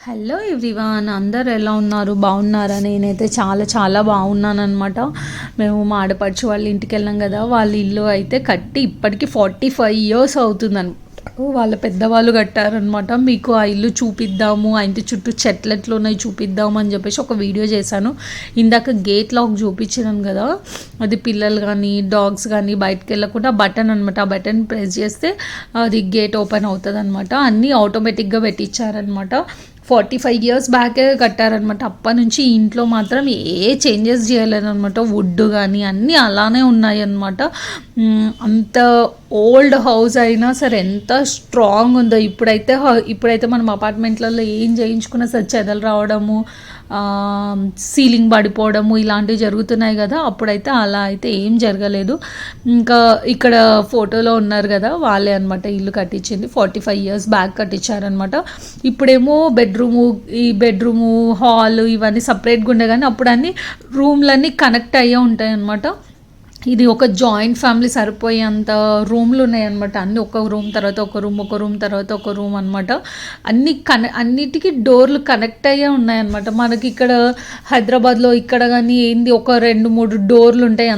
Hello everyone, అందరు ఎలా ఉన్నారు? బాగున్నారా? నేనైతే చాలా చాలా బాగున్నాను అనమాట. మేము మా ఆడపడుచు వాళ్ళ ఇంటికి వెళ్ళాం కదా, వాళ్ళ ఇల్లు అయితే కట్టి ఇప్పటికీ 45 years అవుతుందన్నమాట. వాళ్ళ పెద్దవాళ్ళు కట్టారనమాట. మీకు ఆ ఇల్లు చూపిద్దాము, ఆ ఇంటి చుట్టూ చెట్లు ఎట్లు ఉన్నాయి చూపిద్దాము అని చెప్పేసి ఒక వీడియో చేశాను. ఇందాక గేట్ లాక్ చూపించాను కదా, అది పిల్లలు కానీ డాగ్స్ కానీ బయటకు వెళ్ళకుండా బటన్ అనమాట. ఆ బటన్ ప్రెస్ చేస్తే అది గేట్ ఓపెన్ అవుతుంది అనమాట. అన్నీ ఆటోమేటిక్గా పెట్టించారనమాట. 45 years బ్యాకే కట్టారనమాట. అప్పటి నుంచి ఇంట్లో మాత్రం ఏ చేంజెస్ చేయలేదన్నమాట. వుడ్ కానీ అన్నీ అలానే ఉన్నాయి అన్నమాట. అంత ఓల్డ్ హౌస్ అయినా సరే ఎంత స్ట్రాంగ్ ఉందో. ఇప్పుడైతే మనం అపార్ట్మెంట్లలో ఏం చేయించుకున్నా సరే చెదలు రావడము, సీలింగ్ పడిపోవడము ఇలాంటివి జరుగుతున్నాయి కదా. అప్పుడైతే అలా అయితే ఏం జరగలేదు. ఇంకా ఇక్కడ ఫోటోలో ఉన్నారు కదా, వాళ్ళే అనమాట ఇల్లు కట్టించింది. 45 years బ్యాక్ కట్టించారనమాట. ఇప్పుడేమో ఈ బెడ్రూము హాల్ ఇవన్నీ సపరేట్గా ఉండే, కానీ అప్పుడు అన్ని రూమ్లన్నీ కనెక్ట్ అయ్యే ఉంటాయి అనమాట. ఇది ఒక జాయింట్ ఫ్యామిలీ సరిపోయేంత రూమ్లు ఉన్నాయన్నమాట. అన్నీ ఒక రూమ్ తర్వాత ఒక రూమ్, ఒక రూమ్ తర్వాత ఒక రూమ్ అనమాట. అన్నిటికీ డోర్లు కనెక్ట్ అయ్యే ఉన్నాయన్నమాట. మనకి ఇక్కడ హైదరాబాద్లో ఇక్కడ కానీ ఏంది ఒక 2-3 డోర్లు ఉంటాయి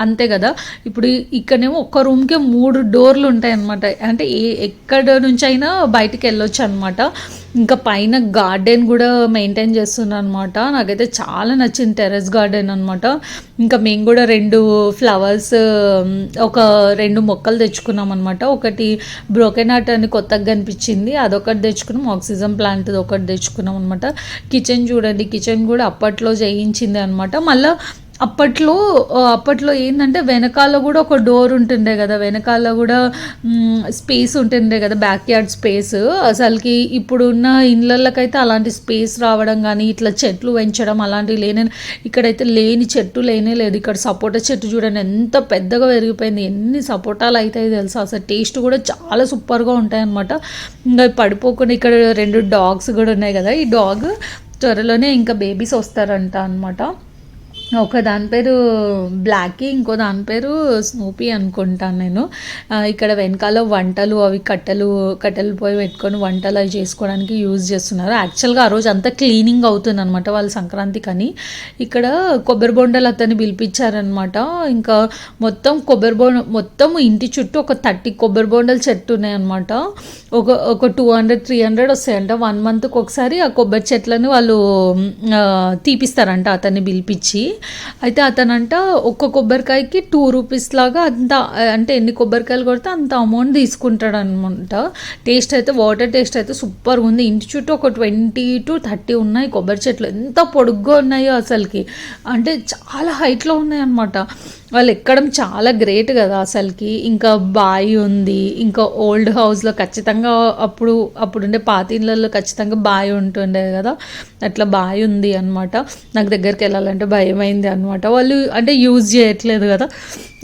అంతే కదా. ఇప్పుడు ఇక్కడనేమో ఒక రూమ్కే 3 డోర్లు ఉంటాయి అనమాట. అంటే ఎక్కడ నుంచి అయినా బయటికి వెళ్ళొచ్చు అనమాట. ఇంకా పైన గార్డెన్ కూడా మెయింటైన్ చేస్తున్నాను అనమాట. నాకైతే చాలా నచ్చింది, టెర్రస్ గార్డెన్ అనమాట. ఇంకా మేము కూడా 2 ఫ్లవర్స్, ఒక 2 మొక్కలు తెచ్చుకున్నాం అనమాట. ఒకటి బ్రోకెన్ హార్ట్ అని కొత్తగా కనిపించింది, అదొకటి తెచ్చుకున్నాం. ఆక్సిజన్ ప్లాంట్ ఒకటి తెచ్చుకున్నాం అనమాట. కిచెన్ చూడండి, కిచెన్ కూడా అప్పట్లో చేయించింది అనమాట. మళ్ళీ అప్పట్లో ఏంటంటే వెనకాల కూడా ఒక డోర్ ఉంటుండే కదా, వెనకాల కూడా స్పేస్ ఉంటుండే కదా, బ్యాక్ యార్డ్ స్పేస్. అసలుకి ఇప్పుడున్న ఇళ్ళకైతే అలాంటి స్పేస్ రావడం కానీ ఇట్లా చెట్లు పెంచడం అలాంటివి ఇక్కడైతే లేని చెట్టు లేదు. ఇక్కడ సపోటా చెట్టు చూడండి ఎంత పెద్దగా పెరిగిపోయింది, ఎన్ని సపోటాలు అవుతాయి తెలుసా. అసలు టేస్ట్ కూడా చాలా సూపర్గా ఉంటాయి అనమాట. ఇంకా పడిపోకుండా ఇక్కడ 2 డాగ్స్ కూడా ఉన్నాయి కదా. ఈ డాగ్ త్వరలోనే ఇంకా బేబీస్ వస్తారంట అనమాట. ఒక దాని పేరు బ్లాకీ, ఇంకో దాని పేరు స్నూపీ అనుకుంటాను నేను. ఇక్కడ వెనకాల వంటలు అవి కట్టెలు పోయి పెట్టుకొని వంటలు అవి చేసుకోవడానికి యూజ్ చేస్తున్నారు. యాక్చువల్గా ఆ రోజు అంతా క్లీనింగ్ అవుతుంది అనమాట వాళ్ళ సంక్రాంతి కానీ. ఇక్కడ కొబ్బరి బొండలు అతన్ని పిలిపించారనమాట. ఇంకా మొత్తం ఇంటి చుట్టూ ఒక 30 కొబ్బరి బొండలు చెట్టు ఉన్నాయన్నమాట. ఒక 200-300 వస్తాయంట. 1 monthకి ఒకసారి ఆ కొబ్బరి చెట్లను వాళ్ళు తీపిస్తారంట అతన్ని పిలిపించి. అయితే అతనంట ఒక్క కొబ్బరికాయకి 2 rupees లాగా అంత, అంటే ఎన్ని కొబ్బరికాయలు కొడితే అంత అమౌంట్ తీసుకుంటాడు అనమాట. టేస్ట్ అయితే వాటర్ టేస్ట్ అయితే సూపర్గా ఉంది. ఇంటి చుట్టూ ఒక 20-30 ఉన్నాయి కొబ్బరి చెట్లు. ఎంత పొడుగ్గా ఉన్నాయో అసలుకి, అంటే చాలా హైట్లో ఉన్నాయి అనమాట. వాళ్ళు ఎక్కడం చాలా గ్రేట్ కదా అసలుకి. ఇంకా బావి ఉంది. ఇంకా ఓల్డ్ హౌస్లో ఖచ్చితంగా అప్పుడుండే పాత ఇళ్ళల్లో ఖచ్చితంగా బావి ఉంటుండే కదా, అట్లా బావి ఉంది అనమాట. నాకు దగ్గరికి వెళ్ళాలంటే భయమైంది అనమాట. వాళ్ళు అంటే యూజ్ చేయట్లేదు కదా,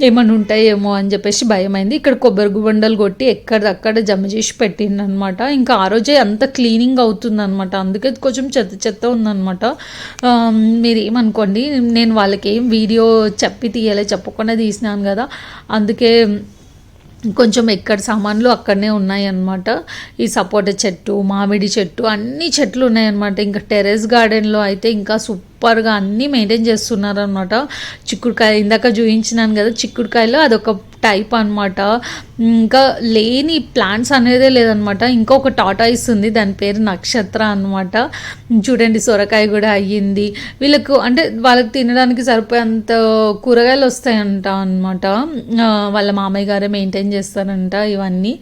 ఏమన్నా ఉంటాయేమో అని చెప్పేసి భయమైంది. ఇక్కడ కొబ్బరి బొండలు కొట్టి ఎక్కడక్కడ జమ చేసి పెట్టిండు అనమాట. ఇంకా ఆ రోజే అంత క్లీనింగ్ అవుతుంది అనమాట. అందుకే కొంచెం చెత్త ఉందనమాట. మీరు ఏమనుకోండి, నేను వాళ్ళకి ఏం వీడియో చెప్పకుండా తీసినాను కదా, అందుకే కొంచెం ఎక్కడ సామాన్లు అక్కడనే ఉన్నాయి అన్నమాట. ఈ సపోటా చెట్టు, మామిడి చెట్టు, అన్ని చెట్లు ఉన్నాయన్నమాట. ఇంకా టెర్రస్ గార్డెన్లో అయితే ఇంకా సూపర్గా అన్నీ మెయింటైన్ చేస్తున్నారు అనమాట. చిక్కుడుకాయ ఇందాక చూపించినాను కదా, చిక్కుడుకాయలో అదొక టైప్ అనమాట. ఇంకా లేని ప్లాంట్స్ అనేదే లేదనమాట. ఇంకొక టాటాయిస్ ఉంది, దాని పేరు నక్షత్ర అనమాట. చూడండి సొరకాయ కూడా అయ్యింది. వాళ్ళకి తినడానికి సరిపోయేంత కూరగాయలు వస్తాయంట అనమాట. వాళ్ళ మామయ్య గారే మెయింటైన్ చేస్తారంట ఇవన్నీ.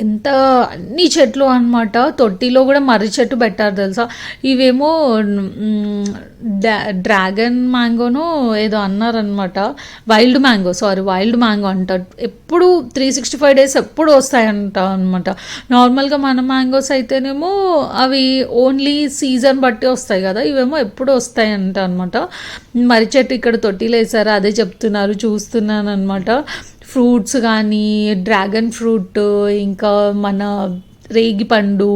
ఎంత అన్ని చెట్లు అనమాట. తొట్టిలో కూడా మర్రి చెట్టు పెట్టారు తెలుసా. ఇవేమో డ్రాగన్ మ్యాంగోను ఏదో అన్నారనమాట. వైల్డ్ మ్యాంగో అంటారు. ఎప్పుడు 365 days ఎప్పుడు వస్తాయంట అనమాట. నార్మల్గా మన మ్యాంగోస్ అయితేనేమో అవి ఓన్లీ సీజన్ బట్టి వస్తాయి కదా, ఇవేమో ఎప్పుడు వస్తాయంట అనమాట. మర్రి చెట్టు ఇక్కడ తొట్టిలో వేసారు, అదే చెప్తున్నారు, చూస్తున్నాను అనమాట. ఫ్రూట్స్ కానీ డ్రాగన్ ఫ్రూట్, ఇంకా మన రేగి పండు,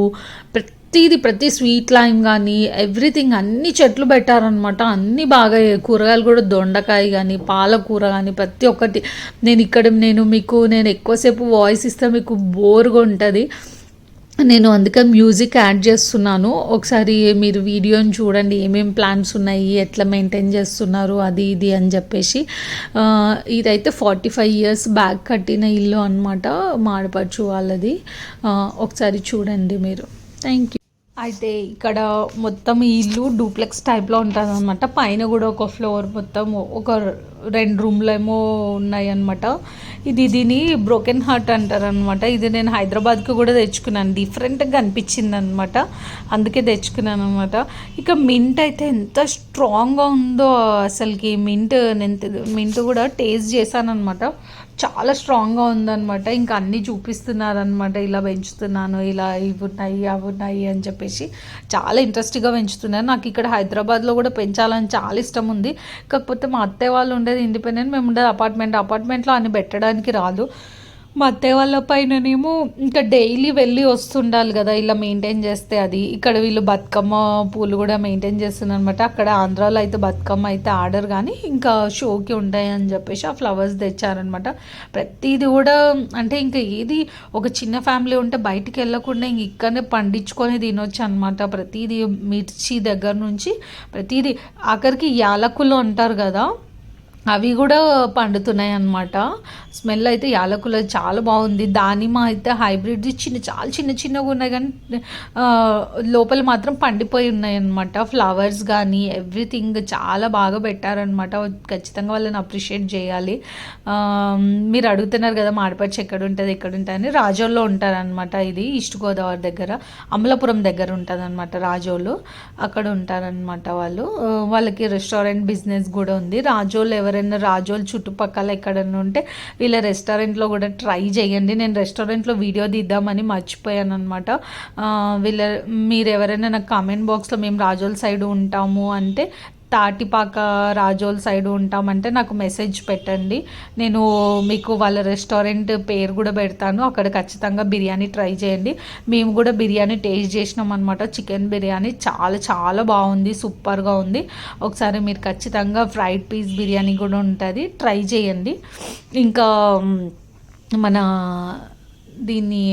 ప్రతి స్వీట్ లైమ్ కానీ ఎవ్రీథింగ్ అన్ని చెట్లు పెట్టారనమాట. అన్నీ బాగా కూరగాయలు కూడా, దొండకాయ కానీ పాలకూర కానీ ప్రతి ఒక్కటి. నేను ఎక్కువసేపు వాయిస్ ఇస్తే మీకు బోర్గా ఉంటుంది. నేను అందుకే మ్యూజిక్ యాడ్ చేస్తున్నాను. ఒకసారి మీరు వీడియోని చూడండి, ఏమేం ప్లాన్స్ ఉన్నాయి, ఎట్లా మెయింటైన్ చేస్తున్నారు అది ఇది అని చెప్పేసి. ఇదైతే 45 ఇయర్స్ బ్యాక్ కట్టిన ఇల్లు అనమాట, మా ఆడపడుచు వాళ్ళది. ఒకసారి చూడండి మీరు. Thank you. అయితే ఇక్కడ మొత్తం ఈ ఇల్లు డూప్లెక్స్ టైప్లో ఉంటుంది అనమాట. పైన కూడా ఒక ఫ్లోర్ మొత్తం ఒక 2 రూమ్లు ఏమో ఉన్నాయి అనమాట. దీని బ్రోకెన్ హార్ట్ అంటారు అనమాట. ఇది నేను హైదరాబాద్కి కూడా తెచ్చుకున్నాను, డిఫరెంట్గా అనిపించింది అనమాట, అందుకే తెచ్చుకున్నాను అనమాట. ఇక మింట్ అయితే ఎంత స్ట్రాంగ్గా ఉందో అసలుకి. మింట్ కూడా టేస్ట్ చేశాను అనమాట, చాలా స్ట్రాంగ్గా ఉందన్నమాట. ఇంకా అన్నీ చూపిస్తున్నారనమాట, ఇలా పెంచుతున్నాను, ఇలా ఇవి ఉన్నాయి అవి ఉన్నాయి అని చెప్పేసి చాలా ఇంట్రెస్ట్గా పెంచుతున్నారు. నాకు ఇక్కడ హైదరాబాద్లో కూడా పెంచాలని చాలా ఇష్టం ఉంది. కాకపోతే మా అత్తయ్య వాళ్ళు ఉండేది ఇండిపెండెంట్, మేము ఉండేది అపార్ట్మెంట్లో అన్ని పెట్టడానికి రాదు. మా అత్తయ్య వాళ్ళ పైననేమో ఇంకా డైలీ వెళ్ళి వస్తుండాలి కదా, ఇలా మెయింటైన్ చేస్తే. అది ఇక్కడ వీళ్ళు బతుకమ్మ పూలు కూడా మెయింటైన్ చేస్తున్నారు అనమాట. అక్కడ ఆంధ్రాలో అయితే బతుకమ్మ అయితే ఆర్డర్, కానీ ఇంకా షోకి ఉంటాయి అని చెప్పేసి ఆ ఫ్లవర్స్ తెచ్చారనమాట. ప్రతిదీ కూడా అంటే ఇంకా ఏది ఒక చిన్న ఫ్యామిలీ ఉంటే బయటికి వెళ్ళకుండా ఇంక ఇక్కడనే పండించుకొని తినొచ్చు అనమాట. ప్రతిదీ మిర్చి దగ్గర నుంచి ప్రతిదీ, ఆఖరికి యాలకులు అంటారు కదా, అవి కూడా పండుతున్నాయి అన్నమాట. స్మెల్ అయితే యాలకుల చాలా బాగుంది. దానిమ్మ అయితే హైబ్రిడ్ చాలా చిన్నగా ఉన్నాయి, కానీ లోపల మాత్రం పండిపోయి ఉన్నాయి అన్నమాట. ఫ్లవర్స్ కానీ ఎవ్రీథింగ్ చాలా బాగా పెట్టారనమాట. ఖచ్చితంగా వాళ్ళని అప్రిషియేట్ చేయాలి. మీరు అడుగుతున్నారు కదా మాడపచ్చి ఎక్కడ ఉంటుంది అని. రాజోల్లో ఉంటారనమాట. ఇది ఈస్ట్ గోదావరి దగ్గర, అమలాపురం దగ్గర ఉంటుంది అనమాట రాజోలు. అక్కడ ఉంటారనమాట వాళ్ళు. వాళ్ళకి రెస్టారెంట్ బిజినెస్ కూడా ఉంది. రాజోలు ఎవరైనా రాజోలు చుట్టుపక్కల ఎక్కడన్నా ఉంటే వీళ్ళ రెస్టారెంట్లో కూడా ట్రై చేయండి. నేను రెస్టారెంట్లో వీడియో తీద్దామని మర్చిపోయాను అనమాట. మీరు ఎవరైనా నాకు కామెంట్ బాక్స్లో మేము రాజోల్ సైడ్ ఉంటాము అంటే, తాటిపాక రాజోల్ సైడ్ ఉంటామంటే నాకు మెసేజ్ పెట్టండి, నేను మీకు వాళ్ళ రెస్టారెంట్ పేరు కూడా పెడతాను. అక్కడ ఖచ్చితంగా బిర్యానీ ట్రై చేయండి. మేము కూడా బిర్యానీ టేస్ట్ చేసినాం అనమాట. చికెన్ బిర్యానీ చాలా చాలా బాగుంది, సూపర్గా ఉంది. ఒకసారి మీరు ఖచ్చితంగా ఫ్రైడ్ పీస్ బిర్యానీ కూడా ఉంటుంది, ట్రై చేయండి. ఇంకా మన దీన్ని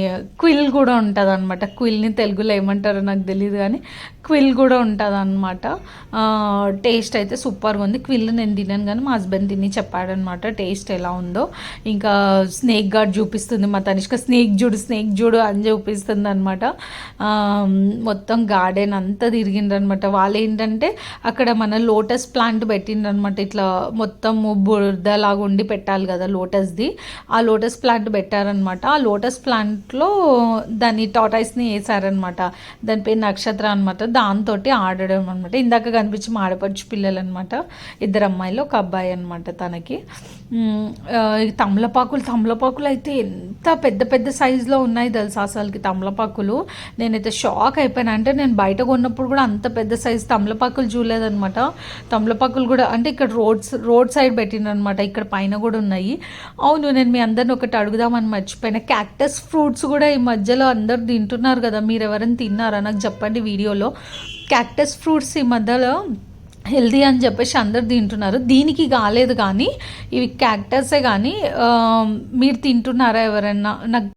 క్విల్ కూడా ఉంటుంది అనమాట. క్విల్ని తెలుగులో ఏమంటారో నాకు తెలియదు, కానీ క్విల్ కూడా ఉంటుంది అనమాట. టేస్ట్ అయితే సూపర్గా ఉంది. క్విల్ నేను తిన్నాను, కానీ మా హస్బెండ్ తిని చెప్పాడనమాట టేస్ట్ ఎలా ఉందో. ఇంకా స్నేక్ గార్డ్ చూపిస్తుంది మా తనిష్క, స్నేక్ చూడు అని చూపిస్తుంది అనమాట. మొత్తం గార్డెన్ అంతా తిరిగిండ్రనమాట. వాళ్ళు ఏంటంటే అక్కడ మన లోటస్ ప్లాంట్ పెట్టిండ్రనమాట. ఇట్లా మొత్తం బురదలాగా ఉండి పెట్టాలి కదా లోటస్ది, ఆ లోటస్ ప్లాంట్ పెట్టారనమాట. ఆ లోటస్ ప్లాంట్లో దాన్ని టాటాయిస్ని వేసారనమాట. దాని పేరు నక్షత్ర అనమాట. దాంతో ఆడడం అనమాట. ఇందాక కనిపించి ఆడపడుచు పిల్లలు అనమాట, 2 అమ్మాయిలు 1 అబ్బాయి అనమాట తనకి. తమలపాకులు అయితే ఎంత పెద్ద సైజులో ఉన్నాయి తెలుసా అసలుకి తమలపాకులు. నేనైతే షాక్ అయిపోయాను. అంటే నేను బయట కొన్నప్పుడు కూడా అంత పెద్ద సైజు తమలపాకులు చూడలేదనమాట. తమలపాకులు కూడా అంటే ఇక్కడ రోడ్ సైడ్ పెట్టిననమాట. ఇక్కడ పైన కూడా ఉన్నాయి. అవును, నేను మీ అందరిని ఒకటి అడుగుదామని మర్చిపోయిన, క్యాక్టస్ ఫ్రూట్స్ కూడా ఈ మధ్యలో అందరు తింటున్నారు కదా, మీరు ఎవరైనా తిన్నారా నాకు చెప్పండి వీడియోలో. క్యాక్టస్ ఫ్రూట్స్ ఈ మధ్యలో హెల్దీ అని చెప్పేసి అందరు తింటున్నారు. దీనికి కాలేదు, కానీ ఇవి క్యాక్టసే. కానీ మీరు తింటున్నారా ఎవరైనా నాకు